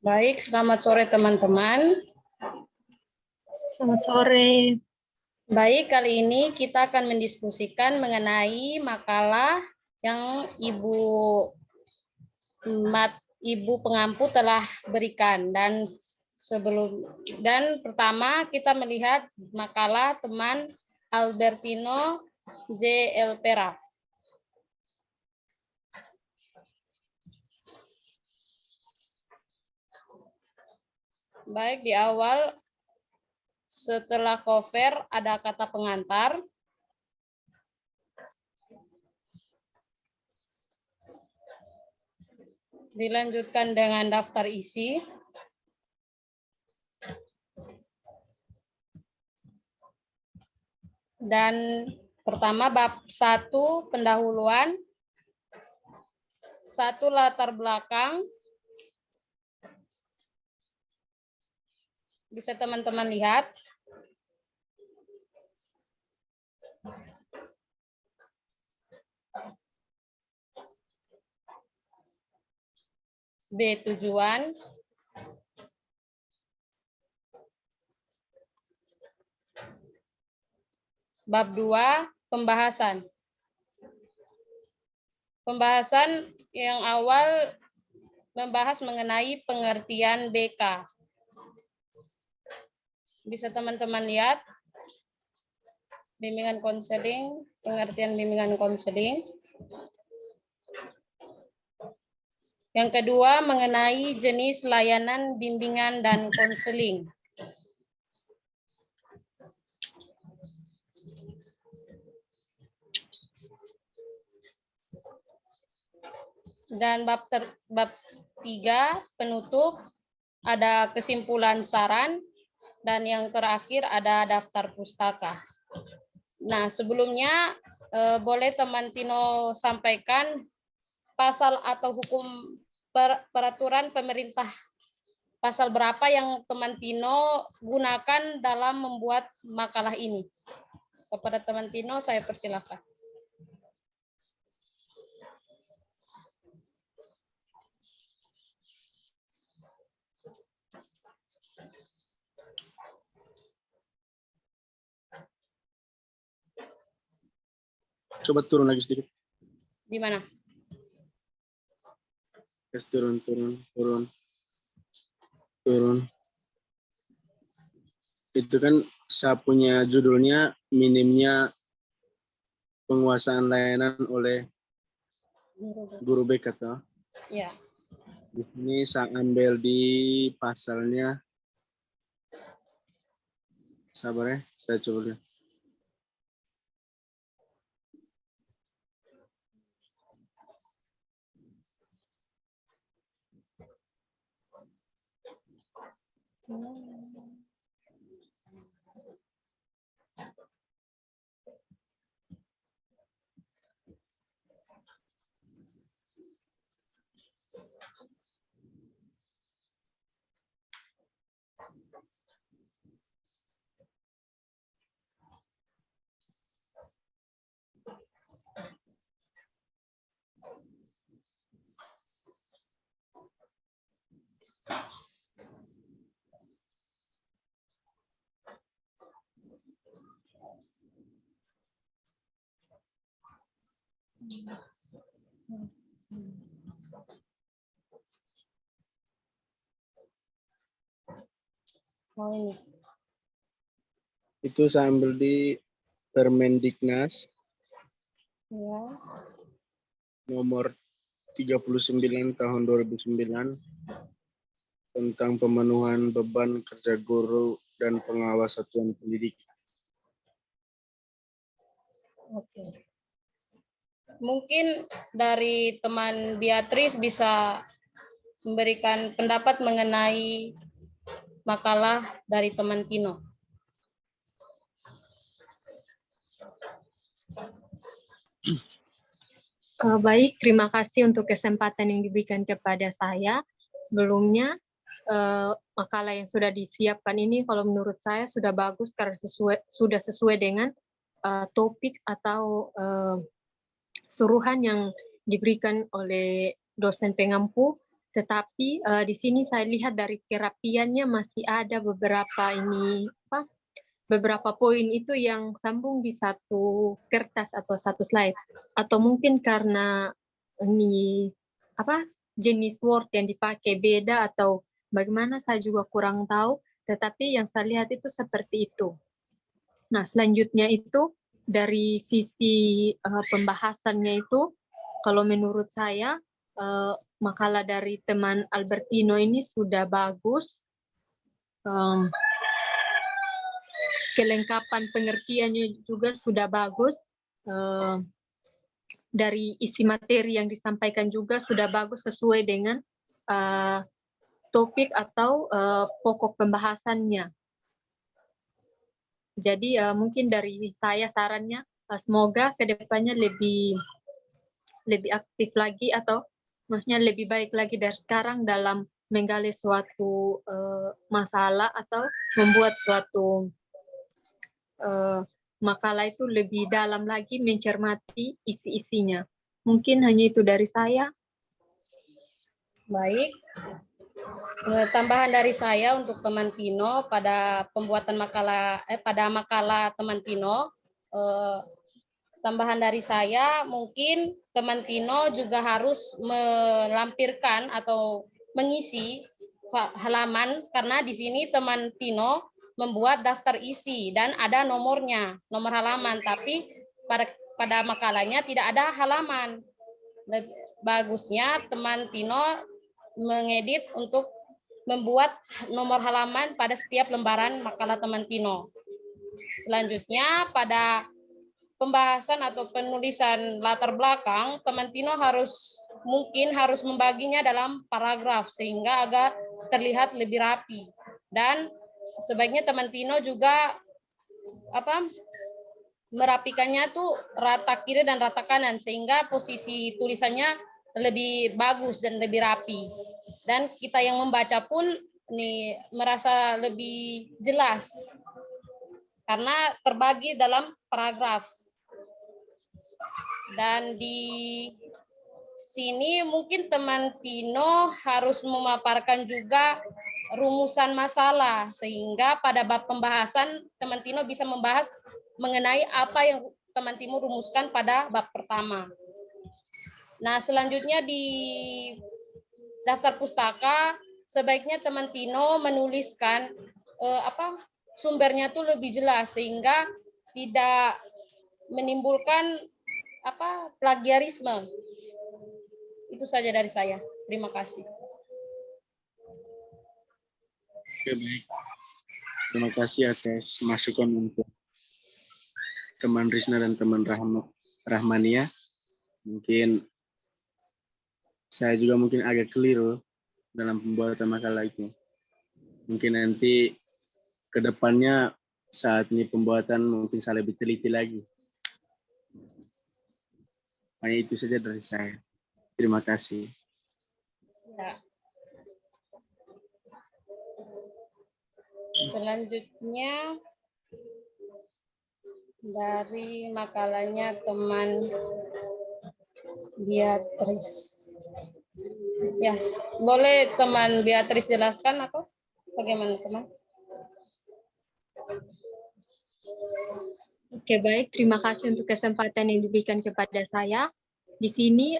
Baik, selamat sore teman-teman. Selamat sore. Baik, kali ini kita akan mendiskusikan mengenai makalah yang Ibu pengampu telah berikan dan pertama kita melihat makalah teman Albertino J. Elpera. Baik, di awal setelah cover ada kata pengantar. Dilanjutkan dengan daftar isi. Dan pertama bab 1 pendahuluan, 1 latar belakang. Bisa teman-teman lihat. B. Tujuan. Bab 2 pembahasan. Pembahasan yang awal membahas mengenai pengertian BK. Bisa teman-teman lihat bimbingan konseling, pengertian bimbingan konseling. Yang kedua mengenai jenis layanan bimbingan dan konseling. Dan bab 3 penutup, ada kesimpulan saran, dan yang terakhir ada daftar pustaka. Nah, sebelumnya boleh teman Tino sampaikan pasal atau hukum peraturan pemerintah, pasal berapa yang teman Tino gunakan dalam membuat makalah ini. Kepada teman Tino saya persilakan. Coba turun lagi sedikit. Di mana? Yes, turun. Itu kan saya punya judulnya minimnya penguasaan layanan oleh guru BK toh. Ya. Di sini saya ambil di pasalnya. Sabar ya, saya coba lihat. Oh, ini. Itu saya ambil di Permendiknas Ya. nomor 39 tahun 2009 tentang pemenuhan beban kerja guru dan pengawas satuan pendidikan. Oke. Mungkin dari teman Beatrice bisa memberikan pendapat mengenai makalah dari teman Tino. Baik, terima kasih untuk kesempatan yang diberikan kepada saya. Sebelumnya, makalah yang sudah disiapkan ini kalau menurut saya sudah bagus karena sudah sesuai dengan topik atau suruhan yang diberikan oleh dosen pengampu Tetapi di sini saya lihat dari kerapiannya masih ada beberapa poin itu yang sambung di satu kertas atau satu slide. Atau mungkin karena ini jenis Word yang dipakai beda atau bagaimana saya juga kurang tahu. Tetapi yang saya lihat itu seperti itu. Nah, selanjutnya itu dari sisi pembahasannya itu, kalau menurut saya makalah dari teman Albertino ini sudah bagus. Kelengkapan pengertiannya juga sudah bagus. Dari isi materi yang disampaikan juga sudah bagus sesuai dengan topik atau pokok pembahasannya. Jadi mungkin dari saya sarannya semoga kedepannya lebih aktif lagi atau maksudnya lebih baik lagi dari sekarang dalam menggali suatu masalah atau membuat suatu makalah itu lebih dalam lagi mencermati isi-isinya. Mungkin hanya itu dari saya. Baik. Tambahan dari saya untuk teman Tino pada pembuatan makalah pada makalah teman Tino, tambahan dari saya mungkin teman Tino juga harus melampirkan atau mengisi halaman, karena di sini teman Tino membuat daftar isi dan ada nomornya, nomor halaman, tapi pada makalahnya tidak ada halaman. Bagusnya teman Tino mengedit untuk membuat nomor halaman pada setiap lembaran makalah teman Tino. Selanjutnya pada pembahasan atau penulisan latar belakang, teman Tino mungkin harus membaginya dalam paragraf sehingga agak terlihat lebih rapi. Dan sebaiknya teman Tino juga merapikannya tuh rata kiri dan rata kanan sehingga posisi tulisannya lebih bagus dan lebih rapi. Dan kita yang membaca pun merasa lebih jelas karena terbagi dalam paragraf. Dan di sini mungkin teman Tino harus memaparkan juga rumusan masalah sehingga pada bab pembahasan teman Tino bisa membahas mengenai apa yang teman Tino rumuskan pada bab pertama. Nah, selanjutnya di daftar pustaka sebaiknya teman Tino menuliskan sumbernya tuh lebih jelas sehingga tidak menimbulkan plagiarisme. Itu saja dari saya. Terima kasih. Oke, baik. Terima kasih atas masukan untuk teman Rizna dan teman Rahmania. Mungkin saya juga agak keliru dalam pembuatan makalah itu. Mungkin nanti ke depannya saat ini pembuatan mungkin saya lebih teliti lagi. Hanya itu saja dari saya. Terima kasih. Ya. Selanjutnya dari makalahnya teman Beatrice. Ya, boleh teman Beatrice jelaskan atau bagaimana teman? Oke, baik. Terima kasih untuk kesempatan yang diberikan kepada saya. Di sini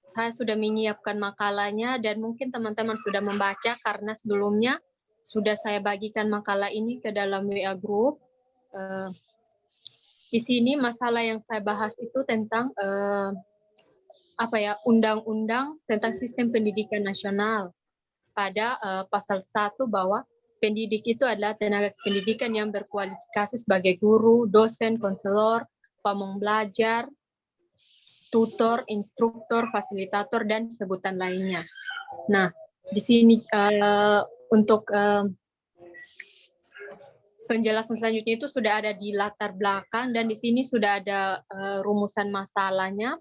saya sudah menyiapkan makalahnya dan mungkin teman-teman sudah membaca karena sebelumnya sudah saya bagikan makalah ini ke dalam WA Group. Di sini masalah yang saya bahas itu tentang undang-undang tentang sistem pendidikan nasional. Pada pasal 1 bahwa pendidik itu adalah tenaga pendidikan yang berkualifikasi sebagai guru, dosen, konselor, pamong belajar, tutor, instruktur, fasilitator, dan sebutan lainnya. Nah, di sini untuk penjelasan selanjutnya itu sudah ada di latar belakang dan di sini sudah ada rumusan masalahnya.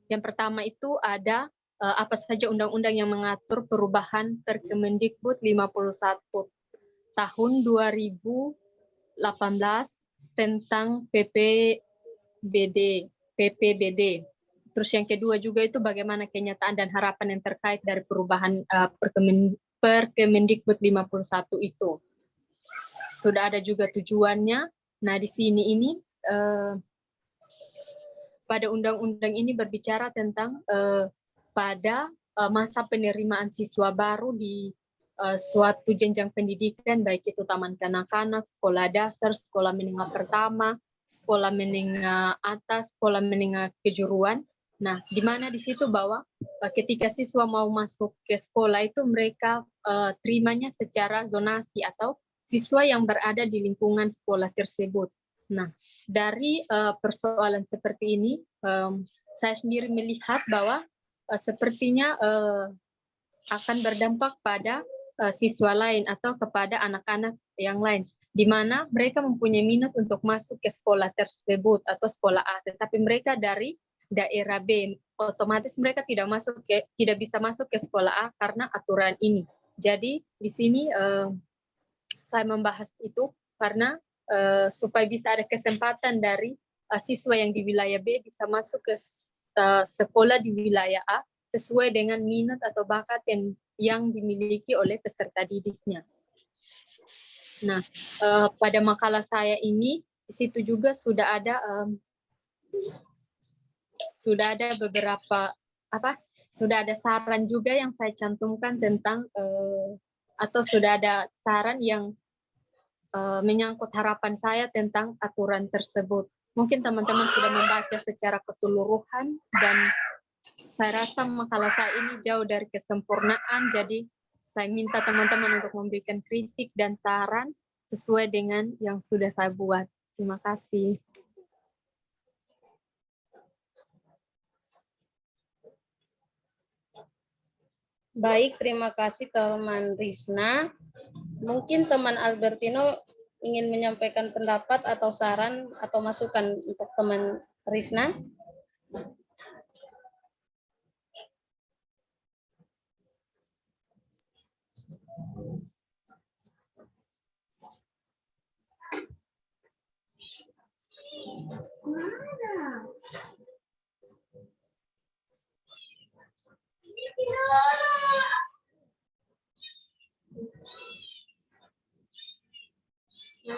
Yang pertama itu ada apa saja undang-undang yang mengatur perubahan Perkemendikbud 51 tahun 2018 tentang PPBD. Terus yang kedua juga itu bagaimana kenyataan dan harapan yang terkait dari perubahan Perkemendikbud 51 itu. Sudah ada juga tujuannya. Nah, di sini ini pada undang-undang ini berbicara tentang pada masa penerimaan siswa baru di suatu jenjang pendidikan, baik itu taman kanak-kanak, sekolah dasar, sekolah menengah pertama, sekolah menengah atas, sekolah menengah kejuruan. Nah, di mana di situ bahwa ketika siswa mau masuk ke sekolah itu mereka terimanya secara zonasi atau siswa yang berada di lingkungan sekolah tersebut. Nah, dari persoalan seperti ini, saya sendiri melihat bahwa sepertinya akan berdampak pada siswa lain atau kepada anak-anak yang lain, di mana mereka mempunyai minat untuk masuk ke sekolah tersebut atau sekolah A, tetapi mereka dari daerah B, otomatis mereka tidak bisa masuk ke sekolah A karena aturan ini. Jadi di sini saya membahas itu karena supaya bisa ada kesempatan dari siswa yang di wilayah B bisa masuk ke sekolah di wilayah A sesuai dengan minat atau bakat yang dimiliki oleh peserta didiknya. Nah, pada makalah saya ini di situ juga sudah ada beberapa sudah ada saran juga yang saya cantumkan tentang atau sudah ada saran yang menyangkut harapan saya tentang aturan tersebut. Mungkin teman-teman sudah membaca secara keseluruhan dan saya rasa makalah saya ini jauh dari kesempurnaan, jadi saya minta teman-teman untuk memberikan kritik dan saran sesuai dengan yang sudah saya buat. Terima kasih. Baik, terima kasih teman Risna. Mungkin teman Albertino ingin menyampaikan pendapat atau saran atau masukan untuk teman Risna.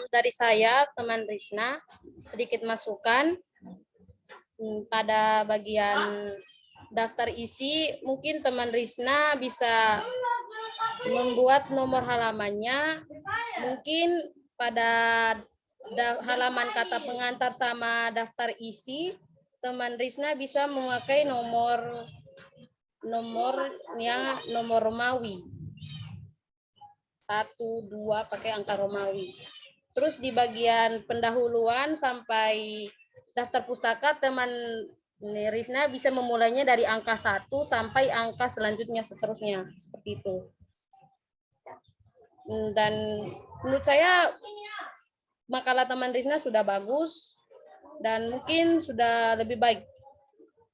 Dari saya, teman Risna, sedikit masukan pada bagian daftar isi. Mungkin teman Risna bisa membuat nomor halamannya. Mungkin pada halaman kata pengantar sama daftar isi, teman Risna bisa memakai nomor Romawi. 1, 2 pakai angka Romawi. Terus di bagian pendahuluan sampai daftar pustaka, teman Risna bisa memulainya dari angka 1 sampai angka selanjutnya seterusnya. Seperti itu. Dan menurut saya makalah teman Risna sudah bagus dan mungkin sudah lebih baik.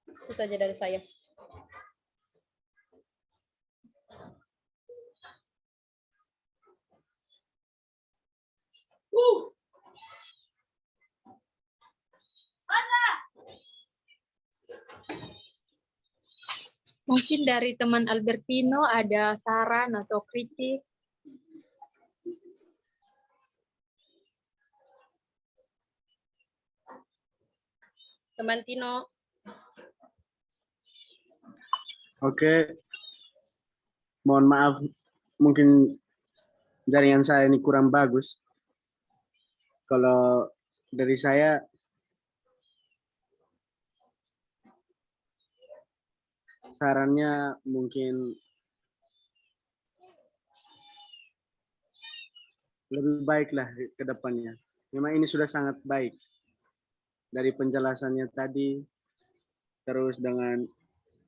Itu saja dari saya. Mungkin dari teman Albertino ada saran atau kritik. Teman Tino. Oke. Mohon maaf, mungkin jaringan saya ini kurang bagus. Kalau dari saya, sarannya mungkin lebih baiklah ke depannya. Memang ini sudah sangat baik. Dari penjelasannya tadi, terus dengan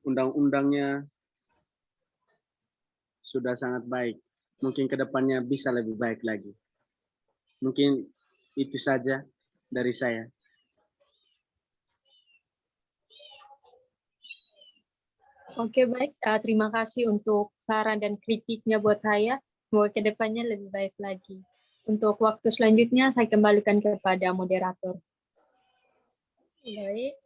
undang-undangnya sudah sangat baik. Mungkin ke depannya bisa lebih baik lagi. Mungkin itu saja dari saya. Oke, baik. Terima kasih untuk saran dan kritiknya buat saya. Semoga ke depannya lebih baik lagi. Untuk waktu selanjutnya, saya kembalikan kepada moderator. Baik.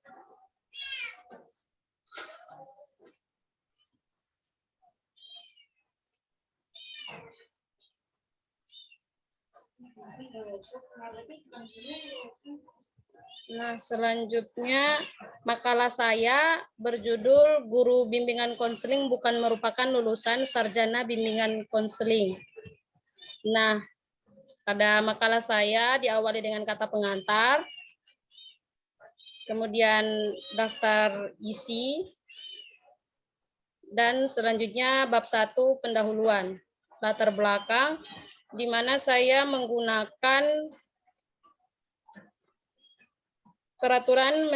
Nah, selanjutnya makalah saya berjudul Guru Bimbingan Konseling bukan merupakan lulusan sarjana bimbingan konseling. Nah, pada makalah saya diawali dengan kata pengantar, kemudian daftar isi, dan selanjutnya bab 1 pendahuluan, latar belakang, di mana saya menggunakan Peraturan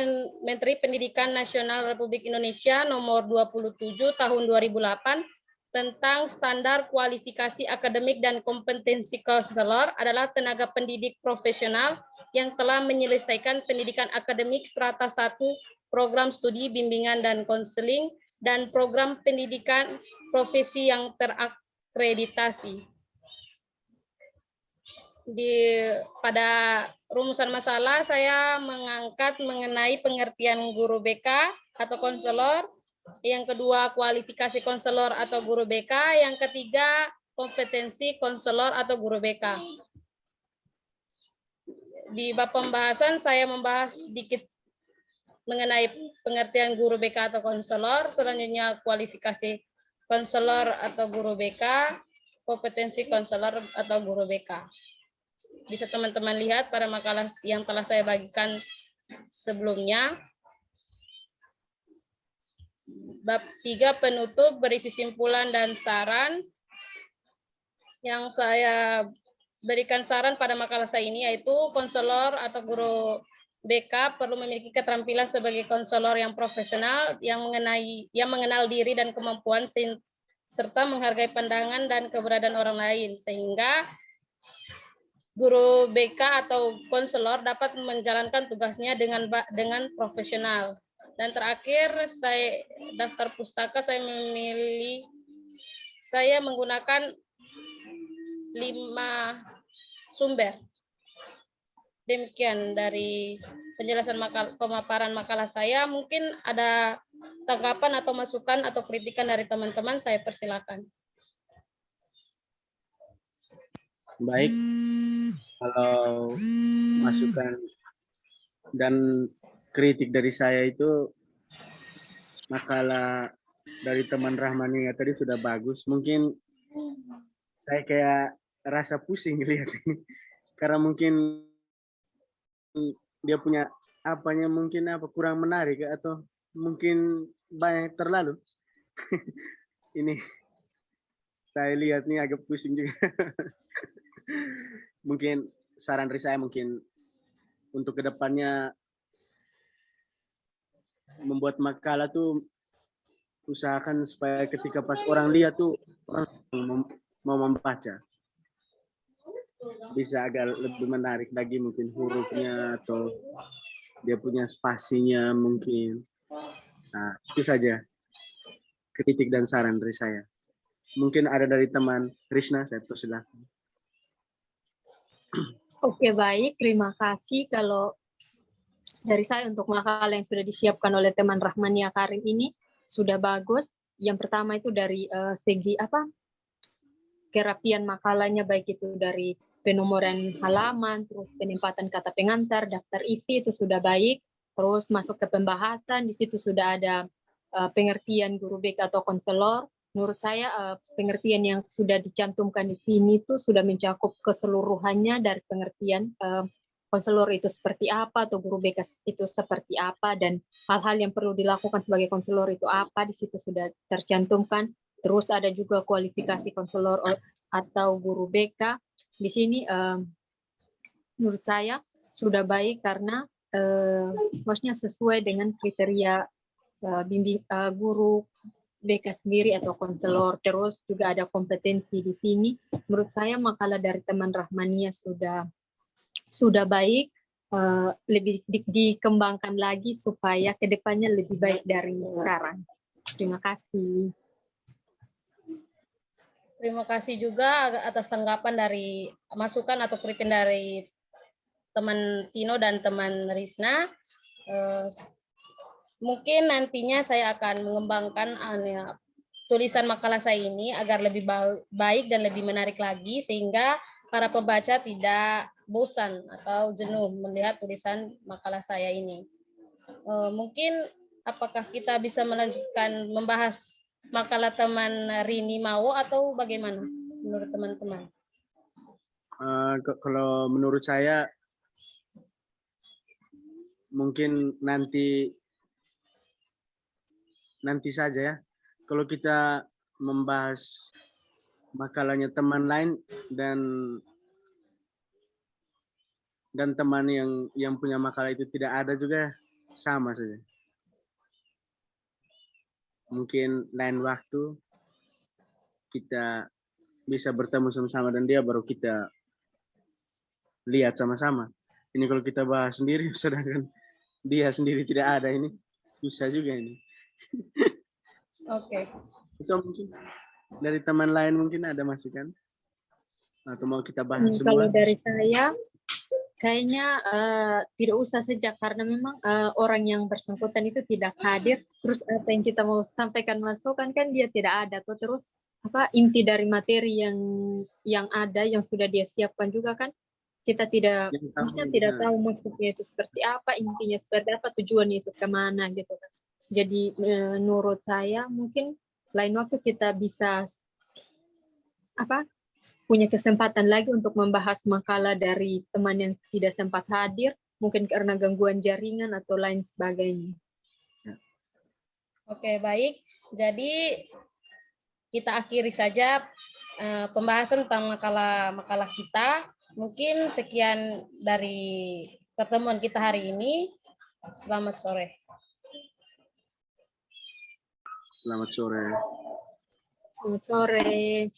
Menteri Pendidikan Nasional Republik Indonesia Nomor 27 Tahun 2008 tentang standar kualifikasi akademik dan kompetensi konselor adalah tenaga pendidik profesional yang telah menyelesaikan pendidikan akademik strata 1, program studi bimbingan dan konseling, dan program pendidikan profesi yang terakreditasi. Pada rumusan masalah saya mengangkat mengenai pengertian guru BK atau konselor, yang kedua kualifikasi konselor atau guru BK, yang ketiga kompetensi konselor atau guru BK. Di bab pembahasan saya membahas sedikit mengenai pengertian guru BK atau konselor, selanjutnya kualifikasi konselor atau guru BK, kompetensi konselor atau guru BK. Bisa teman-teman lihat pada makalah yang telah saya bagikan sebelumnya. Bab 3 penutup berisi simpulan dan saran. Yang saya berikan saran pada makalah saya ini yaitu konselor atau guru BK perlu memiliki keterampilan sebagai konselor yang profesional, yang mengenal diri dan kemampuan, serta menghargai pandangan dan keberadaan orang lain, sehingga guru BK atau konselor dapat menjalankan tugasnya dengan profesional. Dan terakhir, daftar pustaka saya menggunakan 5 sumber. Demikian dari penjelasan pemaparan makalah saya. Mungkin ada tanggapan atau masukan atau kritikan dari teman-teman, saya persilakan. Baik, kalau masukan dan kritik dari saya itu makalah dari teman Rahmania tadi sudah bagus. Mungkin saya kayak rasa pusing lihat ini karena mungkin dia punya kurang menarik atau mungkin banyak terlalu. Ini saya lihat nih agak pusing juga. Mungkin saran dari saya mungkin untuk kedepannya membuat makalah tuh usahakan supaya ketika pas orang lihat tuh orang mau membaca bisa agak lebih menarik lagi, mungkin hurufnya atau dia punya spasinya mungkin. Nah, itu saja kritik dan saran dari saya. Mungkin ada dari teman Krishna, saya persilakan. Oke, baik. Terima kasih. Kalau dari saya untuk makalah yang sudah disiapkan oleh teman Rahmania Karim ini sudah bagus. Yang pertama itu dari segi kerapian makalahnya, baik itu dari penomoran halaman, terus penempatan kata pengantar, daftar isi itu sudah baik. Terus masuk ke pembahasan, di situ sudah ada pengertian guru BK atau konselor. Menurut saya pengertian yang sudah dicantumkan di sini itu sudah mencakup keseluruhannya dari pengertian konselor itu seperti apa atau guru BK itu seperti apa, dan hal-hal yang perlu dilakukan sebagai konselor itu apa, di situ sudah tercantumkan. Terus ada juga kualifikasi konselor atau guru BK. Di sini menurut saya sudah baik karena maksudnya sesuai dengan kriteria guru BK sendiri atau konselor. Terus juga ada kompetensi di sini. Menurut saya makalah dari teman Rahmania sudah baik, lebih dikembangkan lagi supaya kedepannya lebih baik dari sekarang. Terima kasih. Terima kasih juga atas tanggapan dari masukan atau kritik dari teman Tino dan teman Risna. Mungkin nantinya saya akan mengembangkan tulisan makalah saya ini agar lebih baik dan lebih menarik lagi, sehingga para pembaca tidak bosan atau jenuh melihat tulisan makalah saya ini. Mungkin apakah kita bisa melanjutkan membahas makalah teman Rini Mawo atau bagaimana menurut teman-teman? Kalau menurut saya mungkin nanti saja ya. Kalau kita membahas makalahnya teman lain dan teman yang punya makalah itu tidak ada juga sama saja. Mungkin lain waktu kita bisa bertemu sama-sama dan dia baru kita lihat sama-sama. Ini kalau kita bahas sendiri sedangkan dia sendiri tidak ada, ini bisa juga ini. Oke. Itu mungkin dari teman lain mungkin ada masukan atau mau kita bahas semua? Kalau dari saya kayaknya tidak usah saja karena memang orang yang bersangkutan itu tidak hadir. Terus apa yang kita mau sampaikan masukan kan dia tidak ada. Terus apa inti dari materi yang ada yang sudah dia siapkan juga kan kita tidak maksudnya tidak tahu maksudnya itu seperti apa, intinya seperti apa, tujuannya itu kemana gitu kan. Jadi menurut saya mungkin lain waktu kita bisa punya kesempatan lagi untuk membahas makalah dari teman yang tidak sempat hadir, mungkin karena gangguan jaringan atau lain sebagainya. Oke, baik. Jadi kita akhiri saja pembahasan tentang makalah kita. Mungkin sekian dari pertemuan kita hari ini. Selamat sore. Selamat sore. Selamat sore.